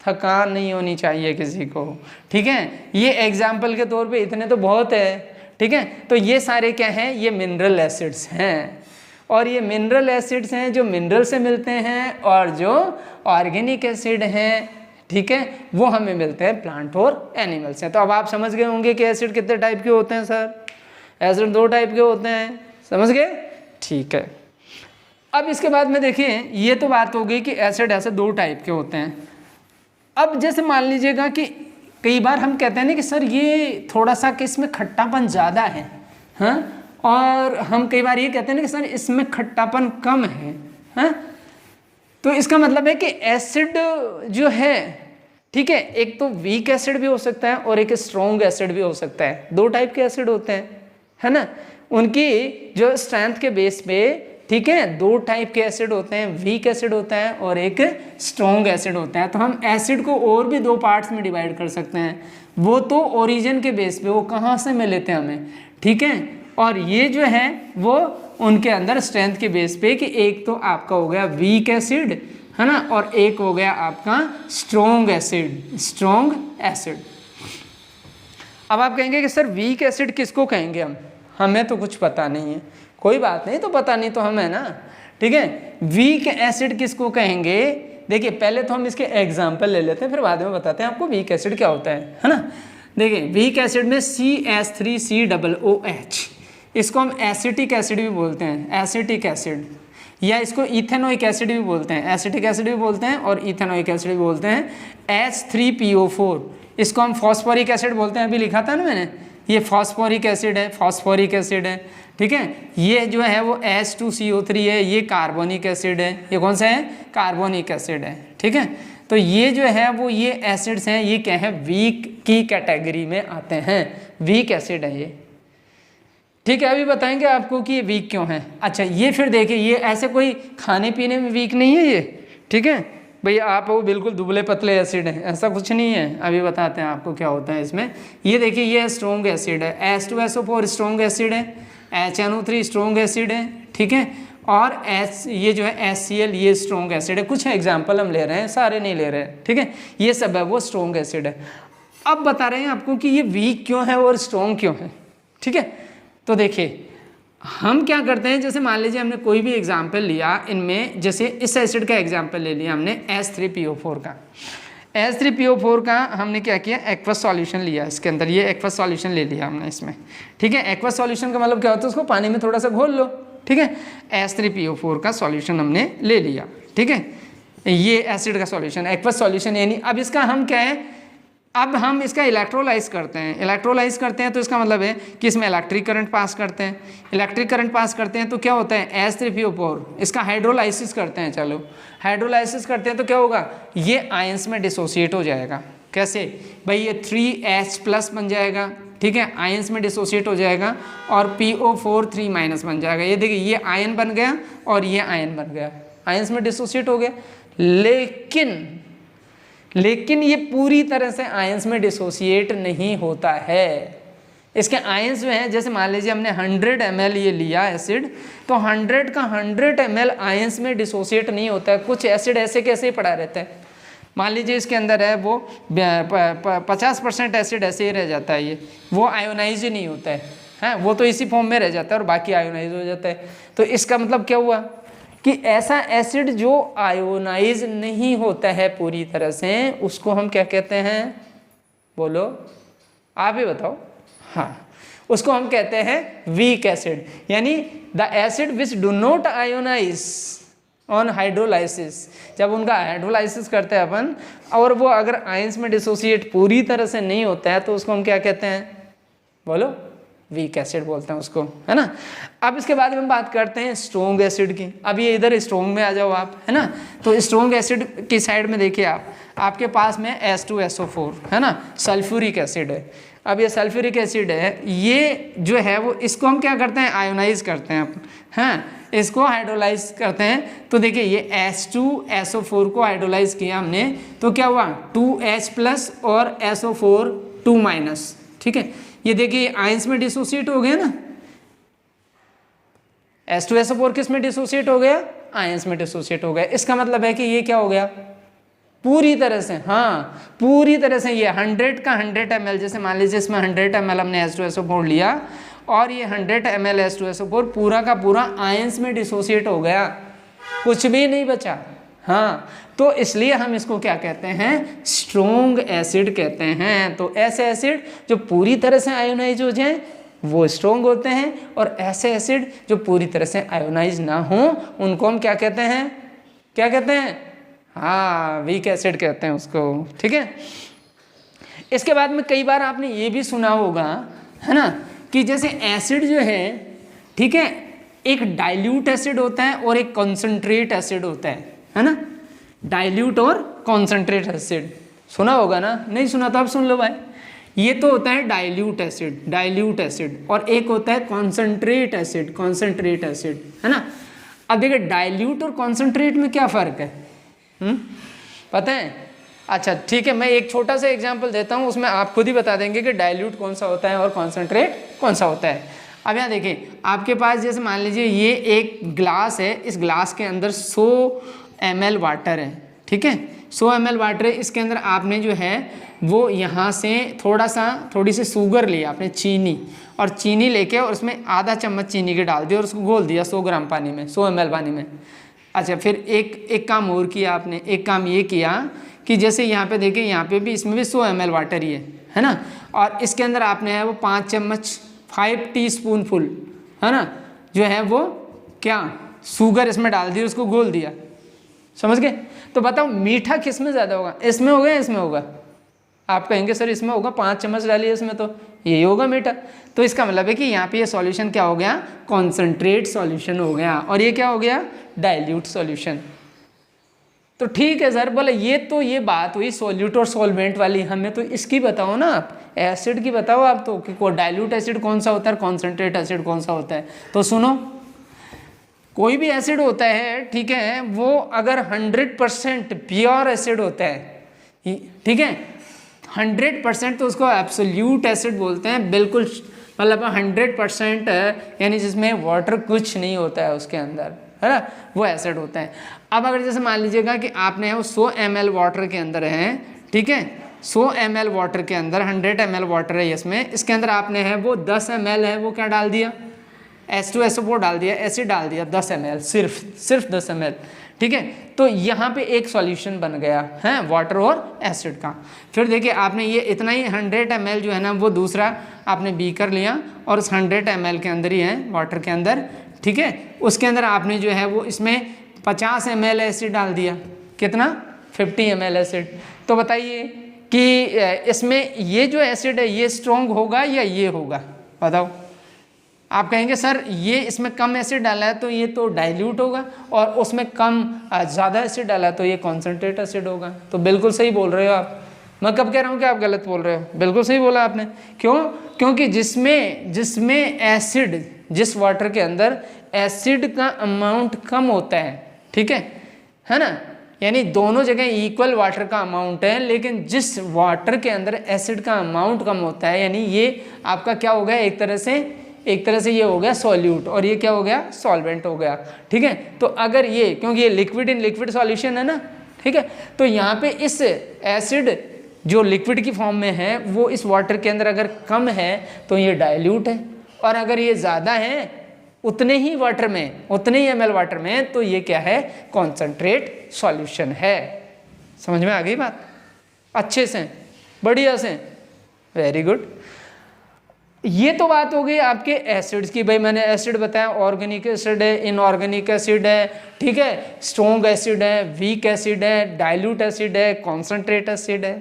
थकान नहीं होनी चाहिए किसी को, ठीक है। ये एग्जाम्पल के तौर पे इतने तो बहुत है, ठीक है। तो ये सारे क्या हैं, ये मिनरल एसिड्स हैं, और ये मिनरल एसिड्स हैं जो मिनरल से मिलते हैं, और जो ऑर्गेनिक एसिड हैं, ठीक है, वो हमें मिलते हैं प्लांट और एनिमल से। तो अब आप समझ गए होंगे कि एसिड कितने टाइप के होते हैं सर, एसिड 2 टाइप के होते हैं, समझ गए, ठीक है। अब इसके बाद में देखिए ये तो बात हो गई कि एसिड ऐसे 2 टाइप के होते हैं। अब जैसे मान लीजिएगा कि कई बार हम कहते हैं ना कि सर ये थोड़ा सा कि इसमें खट्टापन ज़्यादा है, हाँ, और हम कई बार ये कहते हैं ना कि सर इसमें खट्टापन कम है, हाँ। तो इसका मतलब है कि एसिड जो है, ठीक है, एक तो वीक एसिड भी हो सकता है और एक स्ट्रॉन्ग एसिड भी हो सकता है, 2 टाइप के एसिड होते हैं, है ना, उनकी जो स्ट्रेंथ के बेस पे, ठीक है, 2 टाइप के एसिड होते हैं, वीक एसिड होता है और एक स्ट्रॉन्ग एसिड होता है। तो हम एसिड को और भी 2 पार्ट्स में डिवाइड कर सकते हैं, वो तो ओरिजिन के बेस पे, वो कहाँ से मिले थे हमें, ठीक है, और ये जो है वो उनके अंदर स्ट्रेंथ के बेस पे कि एक तो आपका हो गया वीक एसिड, है ना, और एक हो गया आपका स्ट्रॉन्ग एसिड, स्ट्रॉन्ग एसिड। अब आप कहेंगे कि सर वीक एसिड किसको कहेंगे हम, हमें तो कुछ पता नहीं है, कोई बात नहीं, तो पता नहीं तो हम है ना, ठीक है। वीक एसिड किसको कहेंगे, देखिए पहले तो हम इसके एग्जाम्पल ले लेते हैं, फिर बाद में बताते हैं आपको वीक एसिड क्या होता है ना। देखिए वीक एसिड में CH3COOH, इसको हम एसिटिक एसिड भी बोलते हैं, एसिटिक एसिड, या इसको इथेनोइक एसिड भी बोलते हैं, एसिटिक एसिड भी बोलते हैं और इथेनोइक एसिड भी बोलते हैं। H3PO4, इसको हम फॉस्फोरिक एसिड बोलते हैं, अभी लिखा था ना मैंने, ये फॉस्फोरिक एसिड है, फॉस्फोरिक एसिड है, ठीक है। ये जो है वो H2CO3 है, ये कार्बोनिक एसिड है, ये कौन सा है, कार्बोनिक एसिड है, ठीक है। तो ये जो है वो ये एसिड्स हैं, ये क्या है, वीक की कैटेगरी में आते हैं, वीक एसिड है ये, ठीक है। अभी बताएंगे आपको कि ये वीक क्यों है। अच्छा ये फिर देखिए, ये ऐसे कोई खाने पीने में वीक नहीं है ये, ठीक है भैया, आप वो बिल्कुल दुबले पतले एसिड है, ऐसा कुछ नहीं है। अभी बताते हैं आपको क्या होता है इसमें। ये देखिए ये स्ट्रॉन्ग एसिड है, H2SO4 स्ट्रॉन्ग एसिड है, HNO3 स्ट्रॉन्ग एसिड है, ठीक है, और ये जो है HCl ये स्ट्रॉन्ग एसिड है। कुछ एग्जाम्पल हम ले रहे हैं, सारे नहीं ले रहे हैं, ठीक है, ये सब है वो स्ट्रॉन्ग एसिड है। अब बता रहे हैं आपको कि ये वीक क्यों है और स्ट्रॉन्ग क्यों है, ठीक है। तो देखिए हम क्या करते हैं, जैसे मान लीजिए हमने कोई भी एग्जाम्पल लिया इनमें, जैसे इस एसिड का एग्जाम्पल ले लिया हमने H3PO4 का, H3PO4 का हमने क्या किया, एक्वस सॉल्यूशन लिया, इसके अंदर ये एक्वस सॉल्यूशन ले लिया हमने इसमें, ठीक है। एक्वस सॉल्यूशन का मतलब क्या होता है, उसको पानी में थोड़ा सा घोल लो, ठीक है। H3PO4 का सॉल्यूशन हमने ले लिया, ठीक है, ये एसिड का सॉल्यूशन, एक्वस सॉल्यूशन, यानी अब इसका हम क्या है, अब हम इसका इलेक्ट्रोलाइज करते हैं। इलेक्ट्रोलाइज करते हैं तो इसका मतलब है कि इसमें इलेक्ट्रिक करंट पास करते हैं। इलेक्ट्रिक करंट पास करते हैं तो क्या होता है, H3PO4 इसका हाइड्रोलाइसिस करते हैं। चलो हाइड्रोलाइसिस करते हैं तो क्या होगा, ये आयंस में डिसोसिएट हो जाएगा। कैसे भाई, ये 3H+ बन जाएगा, ठीक है, आयंस में डिसोसिएट हो जाएगा, और PO4 3- बन जाएगा। ये देखिए ये आयन बन गया और ये आयन बन गया, आयंस में डिसोसिएट हो गया। लेकिन ये पूरी तरह से आयंस में डिसोसिएट नहीं होता है। इसके आयंस में है, जैसे मान लीजिए हमने 100 ml ये लिया एसिड, तो 100 का 100 ml आयंस में डिसोसिएट नहीं होता है। कुछ एसिड ऐसे कैसे ही पड़ा रहता है, मान लीजिए इसके अंदर है वो 50% एसिड ऐसे ही रह जाता है, ये वो आयोनाइज ही नहीं होता है, वो तो इसी फॉर्म में रह जाता है और बाकी आयोनाइज हो जाता है। तो इसका मतलब क्या हुआ कि ऐसा एसिड जो आयोनाइज नहीं होता है पूरी तरह से, उसको हम क्या कहते हैं, बोलो आप ही बताओ। हाँ, उसको हम कहते हैं वीक एसिड, यानी the acid which do not ionise, on hydrolysis, जब उनका हाइड्रोलाइसिस करते हैं अपन और वो अगर आयंस में डिसोसिएट पूरी तरह से नहीं होता है तो उसको हम क्या कहते हैं, बोलो, वीक एसिड बोलते हैं उसको, है ना। अब इसके बाद हम बात करते हैं स्ट्रॉन्ग एसिड की। अब ये इधर स्ट्रॉन्ग में आ जाओ आप, है ना। तो स्ट्रॉन्ग एसिड की साइड में देखिए आप, आपके पास में H2SO4 है ना, सल्फ्यूरिक एसिड है। अब ये सल्फ्यूरिक एसिड है, ये जो है वो इसको हम क्या करते हैं, आयोनाइज करते हैं अपन, हैं, इसको हाइड्रोलाइज करते हैं। तो देखिए ये H2SO4 को हाइड्रोलाइज किया हमने तो क्या हुआ, 2H+ और SO4 2-, ठीक है। ये देखिए आयंस में डिसोसिएट हो गया ना, H2SO4 किस में डिसोसिएट हो गया, आयंस में डिसोसिएट हो गया। इसका मतलब है कि ये क्या हो गया, पूरी तरह से, हाँ पूरी तरह से ये 100 का 100 ml, जैसे मान लीजिए इसमें 100 ml हमने H2SO4 लिया और ये 100 ml H2SO4 पूरा का पूरा आयंस में डिसोसिएट हो गया, कुछ भी नहीं बचा। हाँ, तो इसलिए हम इसको क्या कहते हैं, स्ट्रॉन्ग एसिड कहते हैं। तो ऐसे एसिड जो पूरी तरह से आयोनाइज हो जाएं वो स्ट्रॉन्ग होते हैं, और ऐसे एसिड जो पूरी तरह से आयोनाइज ना हो उनको हम क्या कहते हैं, क्या कहते हैं, हाँ वीक एसिड कहते हैं उसको, ठीक है। इसके बाद में कई बार आपने ये भी सुना होगा, है ना, कि जैसे एसिड जो है, ठीक है, एक डाइल्यूट एसिड होता है और एक कॉन्सेंट्रेट एसिड होता है ना। डाइल्यूट और कॉन्सेंट्रेट एसिड सुना होगा ना, नहीं सुना तो आप सुन लो भाई। ये तो होता है डाइल्यूट एसिड, और एक होता है कॉन्सेंट्रेट एसिड, है ना। अब देखिए डाइल्यूट और कॉन्सेंट्रेट में क्या फ़र्क है, पता है? अच्छा ठीक है, मैं एक छोटा सा एग्जांपल देता हूँ, उसमें आप खुद ही बता देंगे कि डाइल्यूट कौन सा होता है और कॉन्सेंट्रेट कौन सा होता है। अब यहाँ देखिए आपके पास जैसे मान लीजिए ये एक ग्लास है, इस ग्लास के अंदर 100 ml वाटर है, ठीक है, 100 ml वाटर है। इसके अंदर आपने जो है वो यहाँ से थोड़ी सी शुगर ली आपने, चीनी, और चीनी लेके और उसमें आधा चम्मच चीनी के डाल दिया और उसको घोल दिया 100 ग्राम पानी में, 100 ml पानी में। अच्छा फिर एक काम और किया आपने, एक काम ये किया कि जैसे यहाँ पे देखिए, यहाँ पे भी इसमें भी 100 ml वाटर ही है ना, और इसके अंदर आपने है वो 5 चम्मच 5 टीस्पूनफुल, है ना, जो है वो क्या शुगर इसमें डाल दी, उसको घोल दिया, समझ गए। तो बताओ मीठा किस में ज़्यादा होगा, इसमें होगा या इसमें होगा? आप कहेंगे सर इसमें होगा, 5 चम्मच डालिए इसमें तो यही होगा मीठा। तो इसका मतलब है कि यहाँ पे ये सॉल्यूशन क्या हो गया, कॉन्सेंट्रेट सॉल्यूशन हो गया, और ये क्या हो गया, डाइल्यूट सॉल्यूशन। तो ठीक है सर, बोले ये बात हुई सॉल्यूट और सॉल्वेंट वाली, हमें तो इसकी बताओ ना आप, एसिड की बताओ आप तो, कि डाइल्यूट एसिड कौन सा होता है, कॉन्सेंट्रेट एसिड कौन सा होता है। तो सुनो, कोई भी एसिड होता है, ठीक है, वो अगर 100% प्योर एसिड होता है, ठीक है, 100%, तो उसको एब्सोल्यूट एसिड बोलते हैं, बिल्कुल मतलब 100% यानी जिसमें वाटर कुछ नहीं होता है उसके अंदर, है ना, वो एसिड होता है। अब अगर जैसे मान लीजिएगा कि आपने वो 100 ml वाटर के अंदर है, ठीक है, 100 ml वाटर के अंदर 100 ml वाटर है इसमें, इसके अंदर आपने है वो 10 ml है वो क्या डाल दिया, H2SO4 डाल दिया, एसिड डाल दिया 10 ml, सिर्फ 10 ml, ठीक है। तो यहाँ पे एक सॉल्यूशन बन गया है वाटर और एसिड का। फिर देखिए आपने ये इतना ही 100 ml जो है ना वो दूसरा आपने बीकर लिया और उस 100 ml के अंदर ही है वाटर के अंदर, ठीक है, उसके अंदर आपने जो है वो इसमें 50 ml एसिड डाल दिया, कितना, 50 ml एसिड। तो बताइए कि इसमें ये जो एसिड है ये स्ट्रॉन्ग होगा या ये होगा, बताओ। आप कहेंगे सर ये इसमें कम एसिड डाला है तो ये तो डाइल्यूट होगा, और उसमें कम ज़्यादा एसिड डाला है तो ये कॉन्सेंट्रेट एसिड होगा। तो बिल्कुल सही बोल रहे हो आप, मैं कब कह रहा हूँ कि आप गलत बोल रहे हो, बिल्कुल सही बोला आपने। क्यों? क्योंकि जिसमें एसिड, जिस वाटर के अंदर एसिड का अमाउंट कम होता है, ठीक है ना, यानी दोनों जगह इक्वल वाटर का अमाउंट है, लेकिन जिस वाटर के अंदर एसिड का अमाउंट कम होता है, यानी ये आपका क्या हो गया, एक तरह से ये हो गया सॉल्यूट, और ये क्या हो गया, सॉल्वेंट हो गया, ठीक है। तो अगर ये, क्योंकि ये लिक्विड इन लिक्विड सॉल्यूशन है ना, ठीक है, तो यहाँ पे इस एसिड जो लिक्विड की फॉर्म में है वो इस वाटर के अंदर अगर कम है तो ये डाइल्यूट है, और अगर ये ज़्यादा है उतने ही वाटर में, उतने ही ml वाटर में, तो ये क्या है, कॉन्सेंट्रेट सॉल्यूशन है। समझ में आ गई बात, अच्छे से, बढ़िया से, वेरी गुड। ये तो बात हो गई आपके एसिड्स की, भाई मैंने एसिड बताया, ऑर्गेनिक एसिड है, इनऑर्गेनिक एसिड है, ठीक है, स्ट्रॉन्ग एसिड है, वीक एसिड है, डाइल्यूट एसिड है, कॉन्सेंट्रेट एसिड है।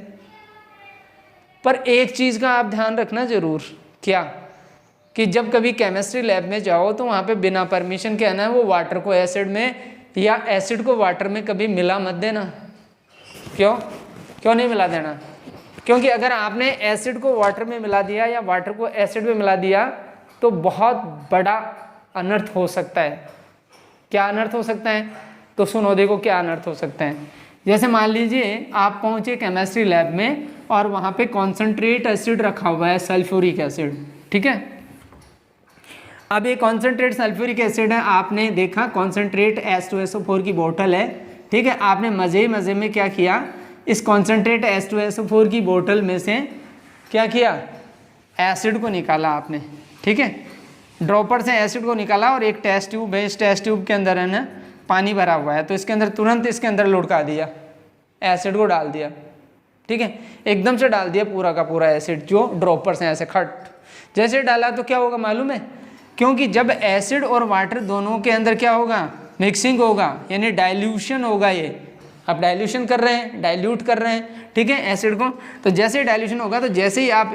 पर एक चीज़ का आप ध्यान रखना जरूर, क्या, कि जब कभी केमिस्ट्री लैब में जाओ तो वहाँ पे बिना परमिशन के है ना वो वाटर को एसिड में या एसिड को वाटर में कभी मिला मत देना। क्यों नहीं मिला देना? क्योंकि अगर आपने एसिड को वाटर में मिला दिया या वाटर को एसिड में मिला दिया तो बहुत बड़ा अनर्थ हो सकता है। क्या अनर्थ हो सकता है? तो सुनो, देखो क्या अनर्थ हो सकता है। जैसे मान लीजिए आप पहुंचे केमिस्ट्री लैब में और वहाँ पे कॉन्सेंट्रेट एसिड रखा हुआ है, सल्फ्यूरिक एसिड, ठीक है। अब ये कॉन्सेंट्रेट सल्फ्यूरिक एसिड है, आपने देखा कॉन्सेंट्रेट H2SO4 की बोतल है, ठीक है। आपने मज़े में क्या किया, इस कॉन्सेंट्रेट H2SO4 की बोतल में से क्या किया, एसिड को निकाला आपने, ठीक है। ड्रॉपर से एसिड को निकाला और एक टेस्ट ट्यूब है, इस टेस्ट ट्यूब के अंदर है ना पानी भरा हुआ है, तो इसके अंदर तुरंत इसके अंदर लुढ़का दिया, एसिड को डाल दिया, ठीक है। एकदम से डाल दिया पूरा का पूरा एसिड, जो ड्रॉपर से ऐसे खट जैसे डाला तो क्या होगा मालूम है? क्योंकि जब एसिड और वाटर दोनों के अंदर क्या होगा, मिक्सिंग होगा, यानी डाइल्यूशन होगा। ये आप डाइल्यूशन कर रहे हैं, डाइल्यूट कर रहे हैं, ठीक है, एसिड को। तो जैसे ही डाइल्यूशन होगा तो जैसे ही आप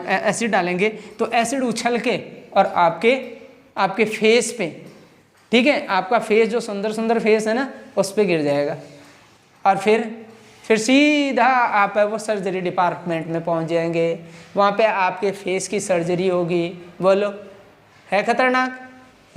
एसिड डालेंगे तो एसिड उछल के और आपके फेस पे, ठीक है, आपका फेस जो सुंदर फेस है ना उस पर गिर जाएगा और फिर सीधा आप वो सर्जरी डिपार्टमेंट में पहुंच जाएंगे। वहाँ पे आपके फेस की सर्जरी होगी। बोलो, है खतरनाक?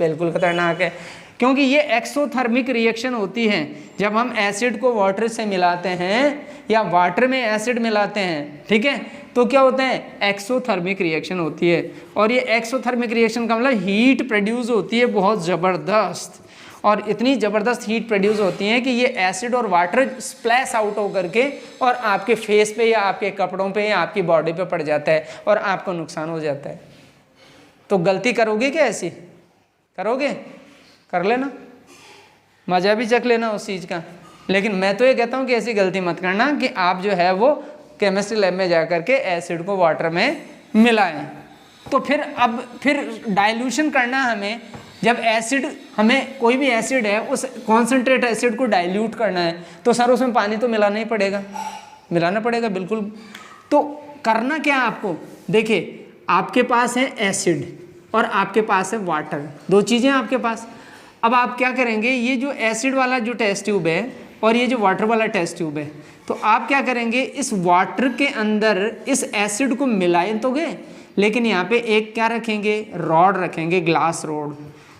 बिल्कुल खतरनाक है, क्योंकि ये एक्सोथर्मिक रिएक्शन होती है। जब हम एसिड को वाटर से मिलाते हैं या वाटर में एसिड मिलाते हैं, ठीक है, तो क्या होता है, एक्सोथर्मिक रिएक्शन होती है। और ये एक्सोथर्मिक रिएक्शन का मतलब हीट प्रोड्यूस होती है बहुत ज़बरदस्त, और इतनी ज़बरदस्त हीट प्रोड्यूस होती है कि ये एसिड और वाटर स्प्लैश आउट होकर के और आपके फेस पे या आपके कपड़ों पे या आपकी बॉडी पे पड़ जाता है और आपको नुकसान हो जाता है। तो गलती करोगे क्या? ऐसी करोगे? कर लेना, मज़ा भी चख लेना उस चीज़ का। लेकिन मैं तो ये कहता हूँ कि ऐसी गलती मत करना कि आप जो है वो केमिस्ट्री लैब में जा कर के एसिड को वाटर में मिलाएं। तो फिर डाइल्यूशन करना हमें, जब एसिड, हमें कोई भी एसिड है उस कॉन्सेंट्रेट एसिड को डाइल्यूट करना है तो सर उसमें पानी तो मिलाना ही पड़ेगा, मिलाना पड़ेगा बिल्कुल। तो करना क्या आपको, देखिए आपके पास है एसिड और आपके पास है वाटर, दो चीज़ें आपके पास। अब आप क्या करेंगे, ये जो एसिड वाला जो टेस्ट ट्यूब है और ये जो वाटर वाला टेस्ट ट्यूब है, तो आप क्या करेंगे, इस वाटर के अंदर इस एसिड को मिलाएं तो गए, लेकिन यहाँ पे एक क्या रखेंगे, रॉड रखेंगे, ग्लास रॉड।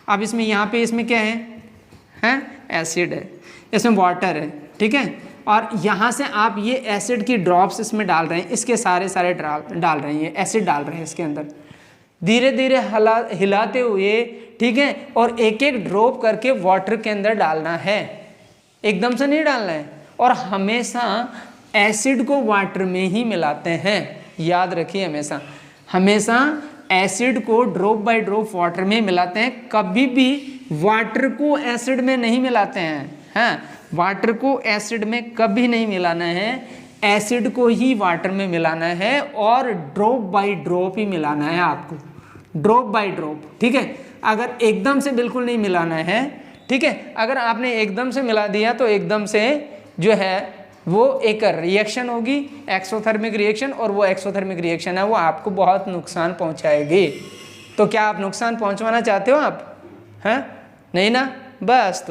अब इसमें यहाँ पे इसमें क्या है एसिड है, इसमें वाटर है, ठीक है, और यहाँ से आप ये एसिड की ड्रॉप्स इसमें डाल रहे हैं, इसके सारे डाल रहे हैं, ये एसिड डाल रहे हैं इसके अंदर, धीरे धीरे हिलाते हुए, ठीक है, और एक एक ड्रॉप करके वाटर के अंदर डालना है, एकदम से नहीं डालना है। और हमेशा एसिड को वाटर में ही मिलाते हैं, याद रखिए, हमेशा एसिड को ड्रॉप बाय ड्रॉप वाटर में मिलाते हैं, कभी भी वाटर को एसिड में नहीं मिलाते हैं। हाँ, वाटर को एसिड में कभी नहीं मिलाना है, एसिड को ही वाटर में मिलाना है और ड्रॉप बाय ड्रॉप ही मिलाना है आपको, ड्रॉप बाय ड्रॉप, ठीक है। अगर एकदम से बिल्कुल नहीं मिलाना है, ठीक है, अगर आपने एकदम से मिला दिया तो एकदम से जो है वो एक रिएक्शन होगी, एक्सोथर्मिक रिएक्शन, और वो एक्सोथर्मिक रिएक्शन है वो आपको बहुत नुकसान पहुंचाएगी। तो क्या आप नुकसान पहुंचवाना चाहते हो आप? हैं? नहीं ना, बस।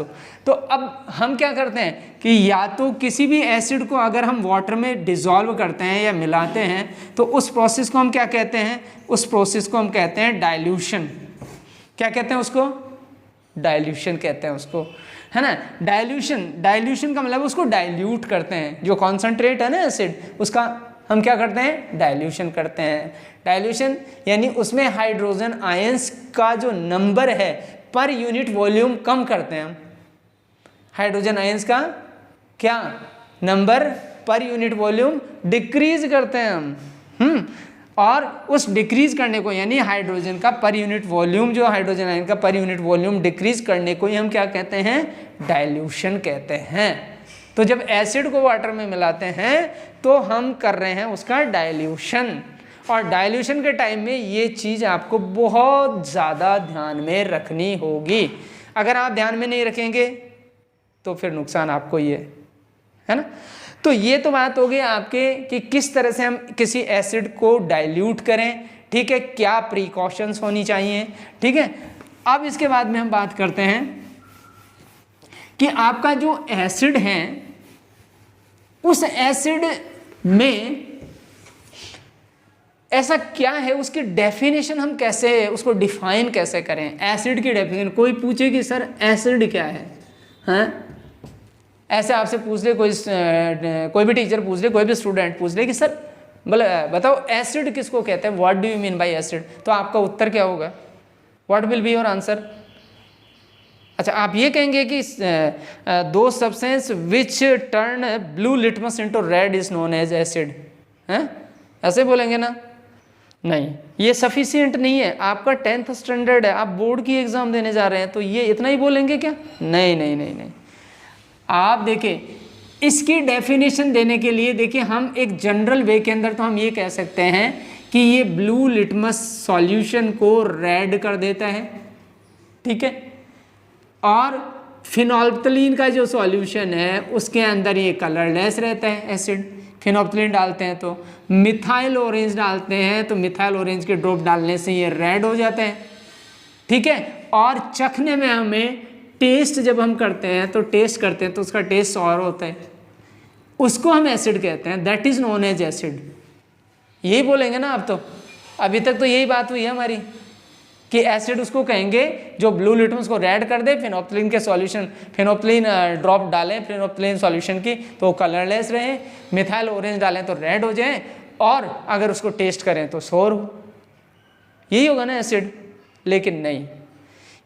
तो अब हम क्या करते हैं कि या तो किसी भी एसिड को अगर हम वाटर में डिसॉल्व करते हैं या मिलाते हैं तो उस प्रोसेस को हम क्या कहते हैं, उस प्रोसेस को हम कहते हैं डाइल्यूशन। क्या कहते हैं उसको? डाइल्यूशन कहते हैं उसको, है ना। डाइल्यूशन का मतलब उसको डाइल्यूट करते हैं, जो कॉन्सेंट्रेट है ना एसिड, उसका हम क्या करते हैं, डाइल्यूशन करते हैं। डाइल्यूशन यानी उसमें हाइड्रोजन आयंस का जो नंबर है पर यूनिट वॉल्यूम कम करते हैं हम, हाइड्रोजन आयंस का क्या number per unit volume decrease करते हैं हम। और उस डिक्रीज करने को, यानी हाइड्रोजन का पर यूनिट वॉल्यूम, जो हाइड्रोजन आयन का पर यूनिट वॉल्यूम डिक्रीज करने को ही हम क्या कहते हैं, डाइल्यूशन कहते हैं। तो जब एसिड को वाटर में मिलाते हैं तो हम कर रहे हैं उसका डाइल्यूशन। और डाइल्यूशन के टाइम में ये चीज़ आपको बहुत ज़्यादा ध्यान में रखनी होगी। अगर आप ध्यान में नहीं रखेंगे तो फिर नुकसान आपको ये है ना। तो ये तो बात हो गई आपके कि किस तरह से हम किसी एसिड को डाइल्यूट करें, ठीक है, क्या प्रिकॉशंस होनी चाहिए, ठीक है। अब इसके बाद में हम बात करते हैं कि आपका जो एसिड है उस एसिड में ऐसा क्या है, उसकी डेफिनेशन हम कैसे उसको डिफाइन कैसे करें। एसिड की डेफिनेशन, कोई पूछे कि सर एसिड क्या है, हाँ ऐसे आपसे पूछ ले कोई भी टीचर पूछ ले, कोई भी स्टूडेंट पूछ ले कि सर बोले बताओ एसिड किसको कहते हैं, what do you mean by acid, तो आपका उत्तर क्या होगा, what will be your answer. अच्छा, आप ये कहेंगे कि the substance which turn blue litmus into red is known as acid, हैं ऐसे बोलेंगे ना। नहीं, ये सफिशिएंट नहीं है। आपका 10th स्टैंडर्ड है, आप बोर्ड की एग्जाम देने जा रहे हैं, तो ये इतना ही बोलेंगे क्या? नहीं नहीं नहीं नहीं, आप देखिए इसकी डेफिनेशन देने के लिए देखिए हम एक जनरल वे के अंदर तो हम ये कह सकते हैं कि ये ब्लू लिटमस सॉल्यूशन को रेड कर देता है, ठीक है, और फिनोल्फ्थलीन का जो सॉल्यूशन है उसके अंदर ये कलरलेस रहता है एसिड। फिनोल्फ्थलीन डालते हैं तो मिथाइल ऑरेंज डालते हैं तो मिथाइल ऑरेंज के ड्रॉप डालने से ये रेड हो जाते हैं, ठीक है। और चखने में हमें टेस्ट जब हम करते हैं तो टेस्ट करते हैं तो उसका टेस्ट और होता है, उसको हम एसिड कहते हैं, that is known as acid. यही बोलेंगे ना आप, तो अभी तक तो यही बात हुई है हमारी कि एसिड उसको कहेंगे जो ब्लू लिटमस को रेड कर दे, फिनोल्फ्थलीन के सॉल्यूशन फिनोल्फ्थलीन ड्रॉप डालें फिनोल्फ्थलीन सॉल्यूशन की तो कलरलेस रहे, मिथाइल ऑरेंज डालें तो रेड हो जाए, और अगर उसको टेस्ट करें तो सोर हो, यही होगा ना एसिड। लेकिन नहीं,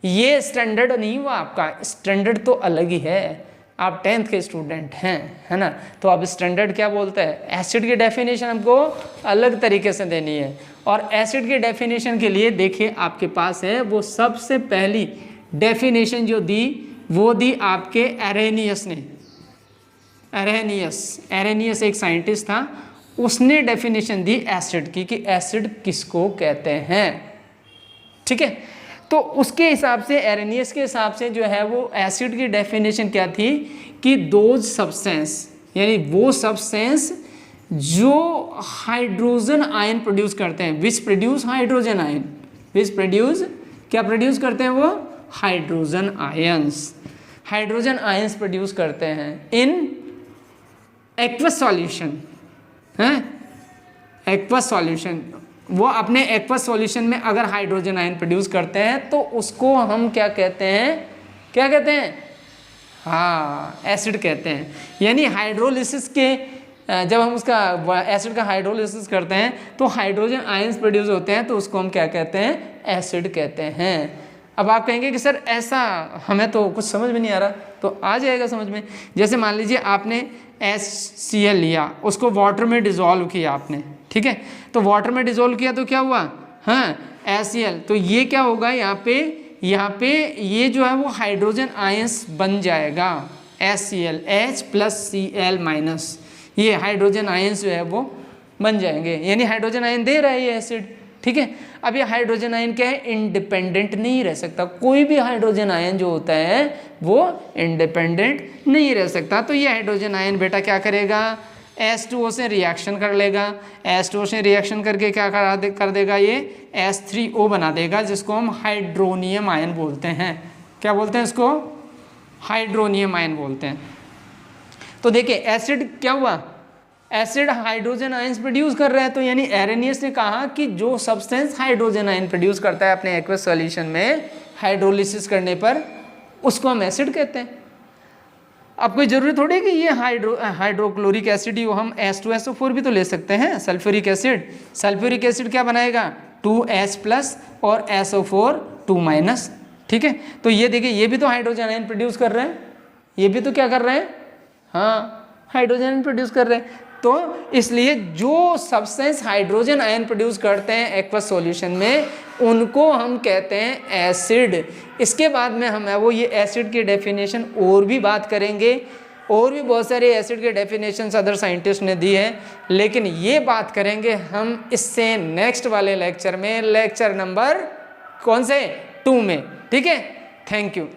ये स्टैंडर्ड नहीं हुआ आपका, स्टैंडर्ड तो अलग ही है। आप 10th के स्टूडेंट हैं, है ना, तो अब स्टैंडर्ड क्या बोलता है, एसिड की डेफिनेशन हमको अलग तरीके से देनी है। और एसिड की डेफिनेशन के लिए देखिए आपके पास है वो सबसे पहली डेफिनेशन जो दी वो दी आपके एरेनियस ने। एरेनियस एक साइंटिस्ट था, उसने डेफिनेशन दी एसिड की कि एसिड किसको कहते हैं, ठीक है। तो उसके हिसाब से एरेनियस के हिसाब से जो है वो एसिड की डेफिनेशन क्या थी कि दोज सब्सटेंस, यानी वो सब्सटेंस जो हाइड्रोजन आयन प्रोड्यूस करते हैं, which produce hydrogen ion, which produce क्या प्रोड्यूस करते हैं वो hydrogen ions, hydrogen ions produce करते हैं इन एक्वस सॉल्यूशन, है एक्वस सॉल्यूशन। वो अपने एक्वस सॉल्यूशन में अगर हाइड्रोजन आयन प्रोड्यूस करते हैं तो उसको हम क्या कहते हैं, क्या कहते हैं, हाँ एसिड कहते हैं। यानी हाइड्रोलिसिस के जब हम उसका एसिड का हाइड्रोलिसिस करते हैं तो हाइड्रोजन आयंस प्रोड्यूस होते हैं तो उसको हम क्या कहते हैं, एसिड कहते हैं। अब आप कहेंगे कि सर ऐसा हमें तो कुछ समझ में नहीं आ रहा, तो आ जाएगा समझ में। जैसे मान लीजिए आपने HCl लिया, उसको वाटर में डिज़ोल्व किया आपने, ठीक है, तो वाटर में डिज़ोल्व किया तो क्या हुआ, हाँ HCl, तो ये क्या होगा यहाँ पे ये जो है वो हाइड्रोजन आयंस बन जाएगा HCl, H+Cl-, ये हाइड्रोजन आयंस जो है वो बन जाएंगे, यानी हाइड्रोजन आयन दे रहा है ये एसिड, ठीक है। अब ये हाइड्रोजन आयन क्या है, इंडिपेंडेंट नहीं रह सकता, कोई भी हाइड्रोजन आयन जो होता है वो इंडिपेंडेंट नहीं रह सकता। तो ये हाइड्रोजन आयन बेटा क्या करेगा, H2O से रिएक्शन कर लेगा, H2O से रिएक्शन करके क्या कर देगा, ये H3O बना देगा, जिसको हम हाइड्रोनियम आयन बोलते हैं। क्या बोलते हैं इसको, हाइड्रोनियम आयन बोलते हैं। तो देखिए एसिड क्या हुआ, एसिड हाइड्रोजन आयंस प्रोड्यूस कर रहा है, तो यानी एरेनियस ने कहा कि जो सब्सटेंस हाइड्रोजन आयन प्रोड्यूस करता है अपने एक्वस सॉल्यूशन में हाइड्रोलिसिस करने पर, उसको हम एसिड कहते हैं। अब कोई ज़रूरी थोड़ी कि ये हाइड्रोक्लोरिक एसिड ही हो, हम H2SO4 भी तो ले सकते हैं, सल्फ्यूरिक एसिड। सल्फ्यूरिक एसिड क्या बनाएगा, 2H+ और SO4 2-, ठीक है। तो ये देखिए ये भी तो हाइड्रोजन आयन प्रोड्यूस कर रहे हैं, ये भी तो क्या कर रहे हैं, हाँ हाइड्रोजन आयन प्रोड्यूस कर रहे हैं। तो इसलिए जो सब्सटेंस हाइड्रोजन आयन प्रोड्यूस करते हैं एक्वस सॉल्यूशन में उनको हम कहते हैं एसिड। इसके बाद में हम वो ये एसिड की डेफिनेशन और भी बात करेंगे और भी बहुत सारे एसिड के डेफिनेशन अदर साइंटिस्ट ने दी है, लेकिन ये बात करेंगे हम इससे नेक्स्ट वाले लेक्चर में, लेक्चर नंबर कौन से 2 में। ठीक है, थैंक यू।